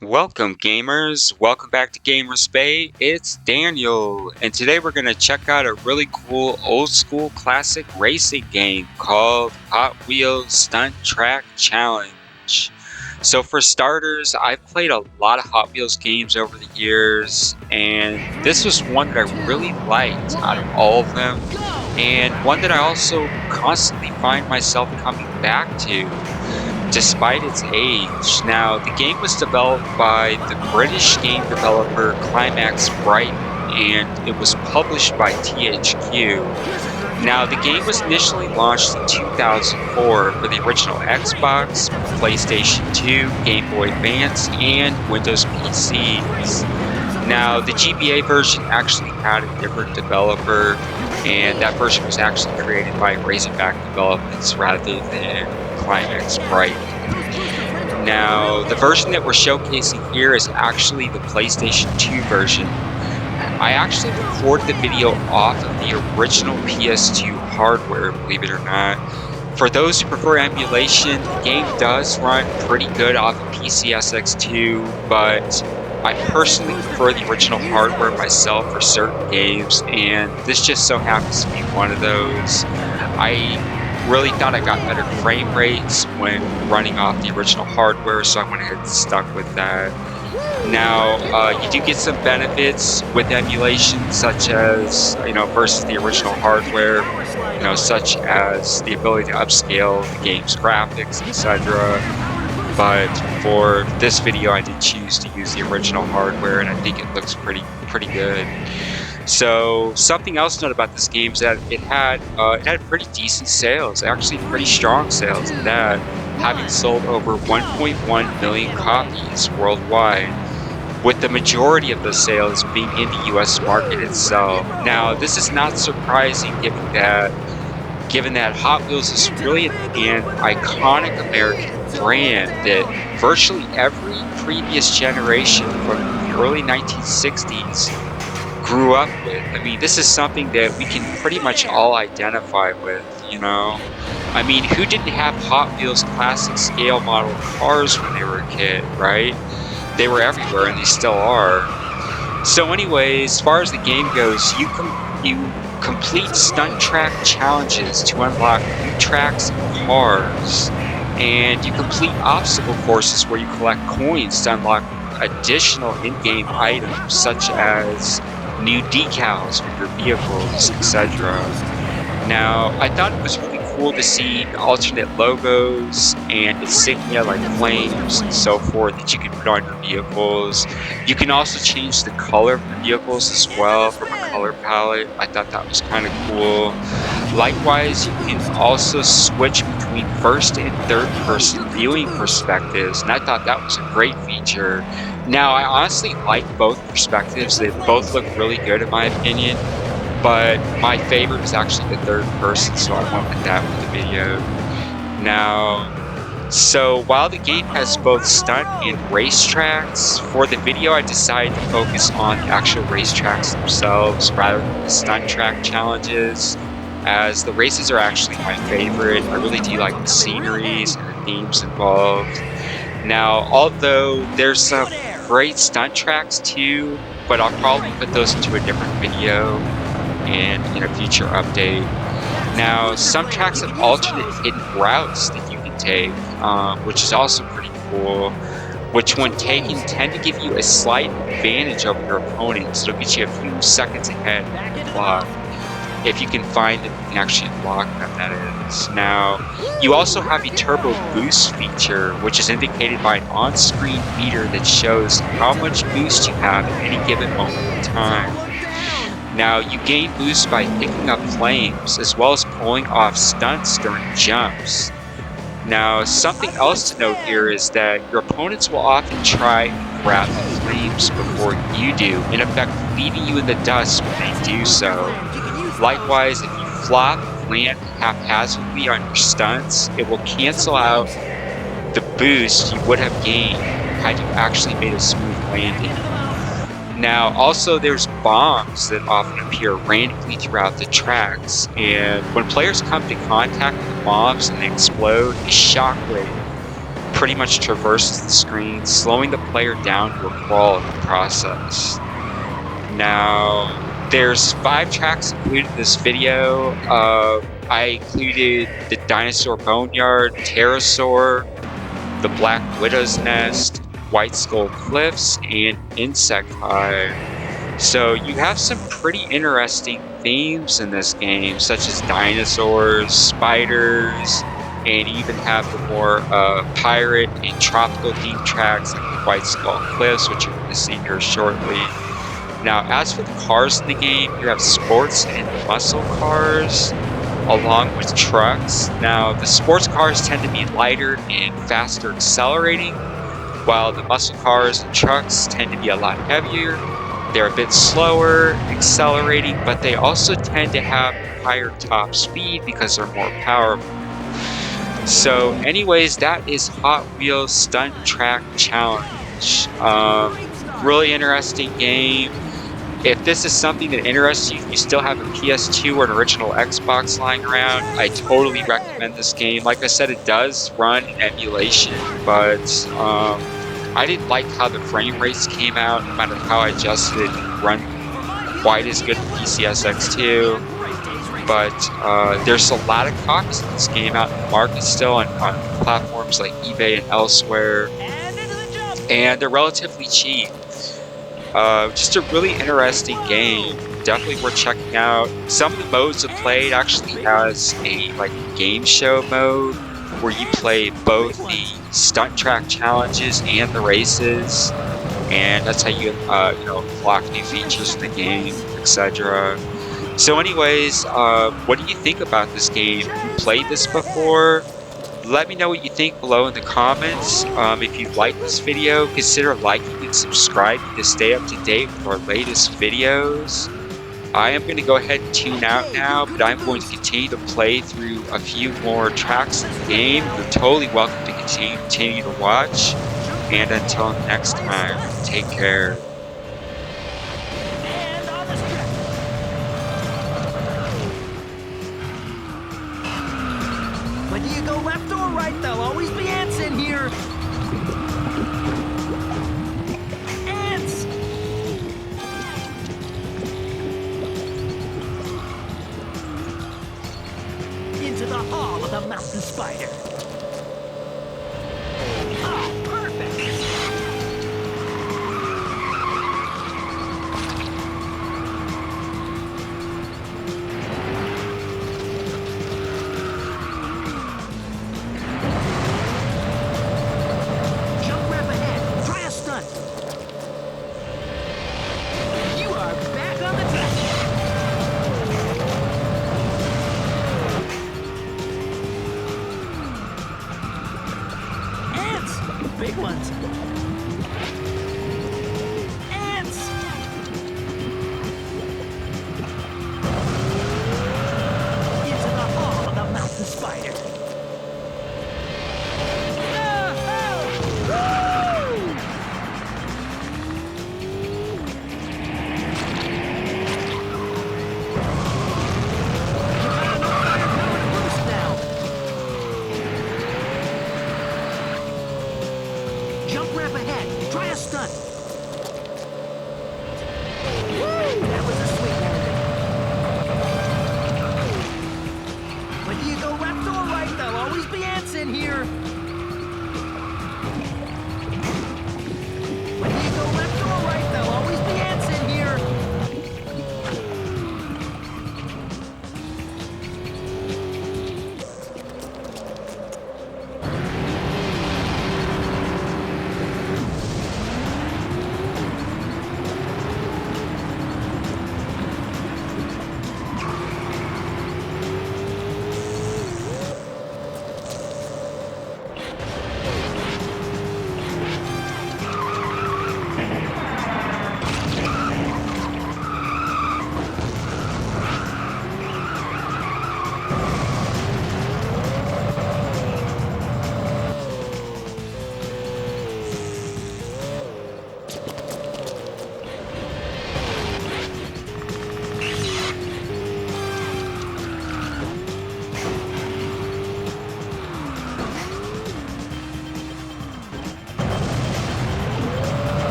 Welcome gamers, welcome back to Gamers Bay. It's Daniel, and today we're going to check out a really cool old school classic racing game called Hot Wheels Stunt Track Challenge. So for starters, I've played a lot of Hot Wheels games over the years, and this was one that I really liked out of all of them, and one that I also constantly find myself coming back to despite its age. Now, the game was developed by the British game developer Climax Brighton, and it was published by THQ. Now, the game was initially launched in 2004 for the original Xbox, PlayStation 2, Game Boy Advance, and Windows PCs. Now, the GBA version actually had a different developer, and that version was actually created by Razorback Developments rather than Climax Brighton. Now, the version that we're showcasing here is actually the PlayStation 2 version. I actually recorded the video off of the original PS2 hardware, believe it or not. For those who prefer emulation, the game does run pretty good off of PCSX2, but I personally prefer the original hardware myself for certain games, and this just so happens to be one of those. I really thought I got better frame rates when running off the original hardware, so I went ahead and stuck with that. Now, you do get some benefits with emulation, such as, versus the original hardware, such as the ability to upscale the game's graphics, etc. But for this video, I did choose to use the original hardware, and I think it looks pretty good. So something else to note about this game is that it had pretty decent sales, actually pretty strong sales at that, having sold over 1.1 million copies worldwide, with the majority of those sales being in the US market itself. Now, this is not surprising given that Hot Wheels is really an iconic American brand that virtually every previous generation from the early 1960s grew up with. I mean, this is something that we can pretty much all identify with, I mean, who didn't have Hot Wheels classic scale model cars when they were a kid, right? They were everywhere, and they still are. So anyways, as far as the game goes, you complete stunt track challenges to unlock new tracks and cars, and you complete obstacle courses where you collect coins to unlock additional in-game items such as new decals for your vehicles, etc. Now, I thought it was really cool to see alternate logos and insignia like flames and so forth that you can put on your vehicles. You can also change the color of the vehicles as well from a color palette. I thought that was kind of cool. Likewise, you can also switch between first and third person viewing perspectives, and I thought that was a great feature. Now, I honestly like both perspectives. They both look really good in my opinion, but my favorite is actually the third person, so I went with that with the video. Now, so while the game has both stunt and racetracks, for the video I decided to focus on the actual racetracks themselves rather than the stunt track challenges, as the races are actually my favorite. I really do like the sceneries and the themes involved. Now, although there's some great stunt tracks too, but I'll probably put those into a different video and in a future update. Now, some tracks have alternate hidden routes that you can take, which is also pretty cool, which when taken tend to give you a slight advantage over your opponents. It'll get you a few seconds ahead of the clock. If you can find it, you can actually unlock them, that is. Now, you also have a turbo boost feature, which is indicated by an on-screen meter that shows how much boost you have at any given moment in time. Now, you gain boost by picking up flames, as well as pulling off stunts during jumps. Now, something else to note here is that your opponents will often try and grab the flames before you do, in effect leaving you in the dust when they do so. Likewise, if you flop and land haphazardly on your stunts, it will cancel out the boost you would have gained had you actually made a smooth landing. Now, also there's bombs that often appear randomly throughout the tracks, and when players come to contact with the bombs and they explode, a shockwave pretty much traverses the screen, slowing the player down to a crawl in the process. Now, there's 5 tracks included in this video. I included the Dinosaur Boneyard, Pterosaur, the Black Widow's Nest, White Skull Cliffs, and Insect Hive. So you have some pretty interesting themes in this game, such as dinosaurs, spiders, and even have the more pirate and tropical themed tracks like the White Skull Cliffs, which you're going to see here shortly. Now, as for the cars in the game, you have sports and muscle cars, along with trucks. Now, the sports cars tend to be lighter and faster accelerating, while the muscle cars and trucks tend to be a lot heavier. They're a bit slower accelerating, but they also tend to have higher top speed because they're more powerful. So anyways, that is Hot Wheels Stunt Track Challenge. Really interesting game. If this is something that interests you, if you still have a PS2 or an original Xbox lying around, I totally recommend this game. Like I said, it does run in emulation, but I didn't like how the frame rates came out. No matter how I adjusted it, didn't run quite as good as PCSX2. But there's a lot of copies of this game out in the market still on platforms like eBay and elsewhere, and they're relatively cheap. Just a really interesting game, definitely worth checking out. Some of the modes of play actually has a game show mode where you play both the stunt track challenges and the races, and that's how you unlock new features in the game, etc. So anyways, what do you think about this game? Have you played this before? Let me know what you think below in the comments. If you like this video, consider liking and subscribing to stay up to date with our latest videos. I am going to go ahead and tune out now, but I'm going to continue to play through a few more tracks in the game. You're totally welcome to continue to watch. And until next time, take care. Whether you go left or right, there'll always be ants in here. Ants! Into the hall of the mountain spider. Oh, perfect! Big ones. Ants! Into the hall of the mountain spider. Jump ramp ahead. Try a stunt. Woo! That was a sweet landing. Whether you go left or right, there'll always be ants in here. Whether you go left or right, there'll always be ants in here.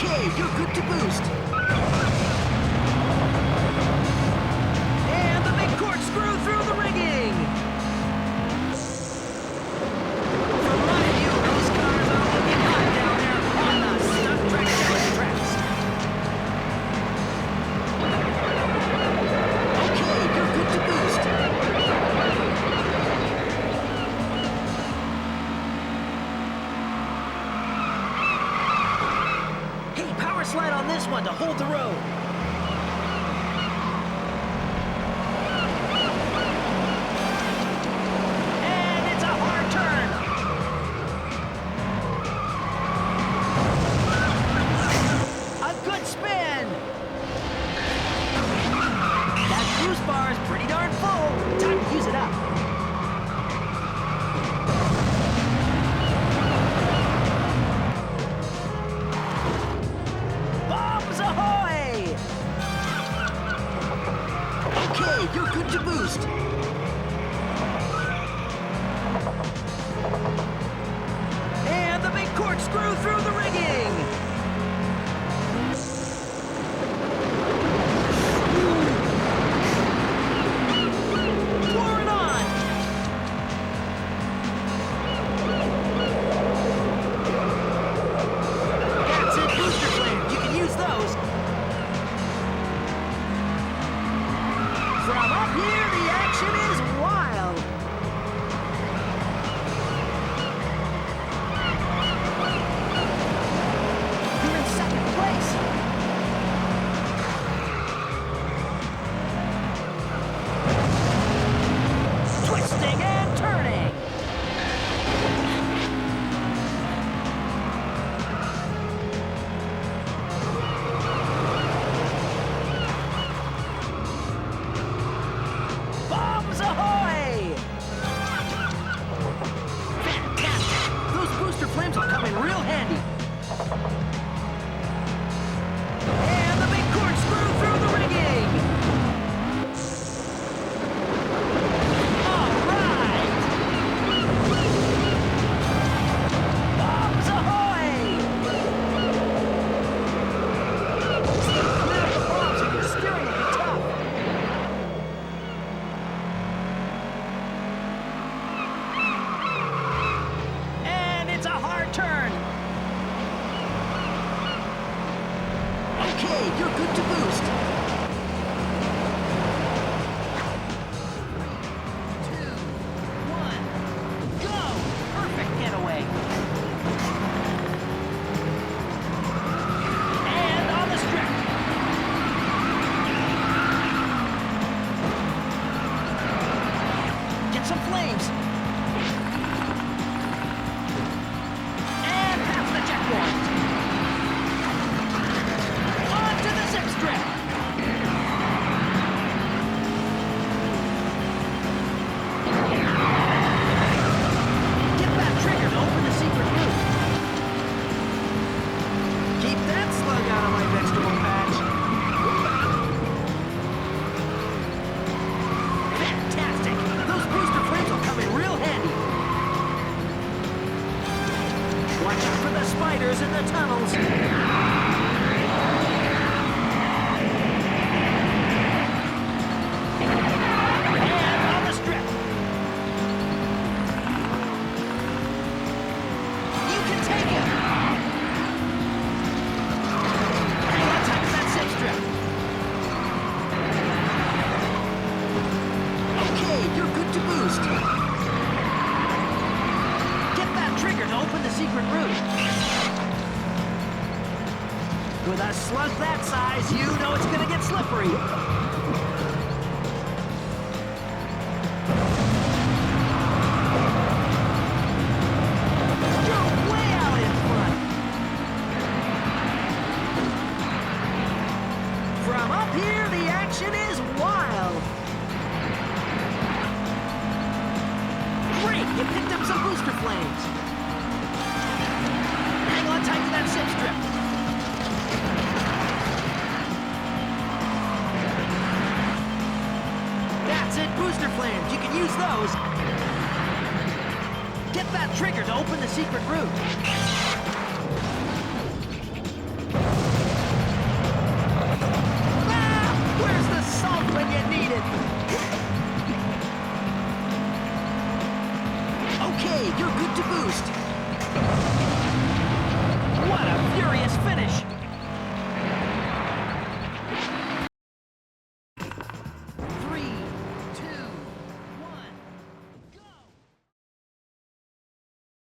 Okay, you're good to boost. And the big corkscrew through the rigging. From my view, those cars are looking hot down there on the Stunt Track challenge tracks. Okay, you're good to boost. Hey, power slide on this one to hold the road. And it's a hard turn. A good spin. That boost bar is pretty darn full. Time to use it up. Bombs ahoy! Okay, you're good to boost. And the big corkscrew through the rigging. Pour it on. That's it, booster flames. You can use those. From up here, the action is wild. You're in second place. Twisting and turning. Bombs ahoy! Fantastic! Those booster flames will come in real handy. And the big corkscrew through the rigging. All right! Bombs ahoy! Stay clear of the bombs and your steering will be tough. And it's a hard turn. Okay, you're good to boost. 3, 2, 1, go! Perfect getaway. And on the strip. Get some flames. And past the checkpoint. Onto the zip strip. Get that trigger to open the secret route. Keep that slug out of my vegetable patch. Fantastic! Those booster flames will come in real handy. Watch out for the spiders in the tunnels. And on the strip. You can take it. Hang on tight to that zip strip. Okay, you're good to boost. Get that trigger to open the secret route. With a slug that size, you know it's gonna get slippery. You're way out in front. From up here, the action is wild. Great, you picked up some booster flames. Hang on tight to that zip strip. That's it, booster flames. You can use those. Get that trigger to open the secret route. finish.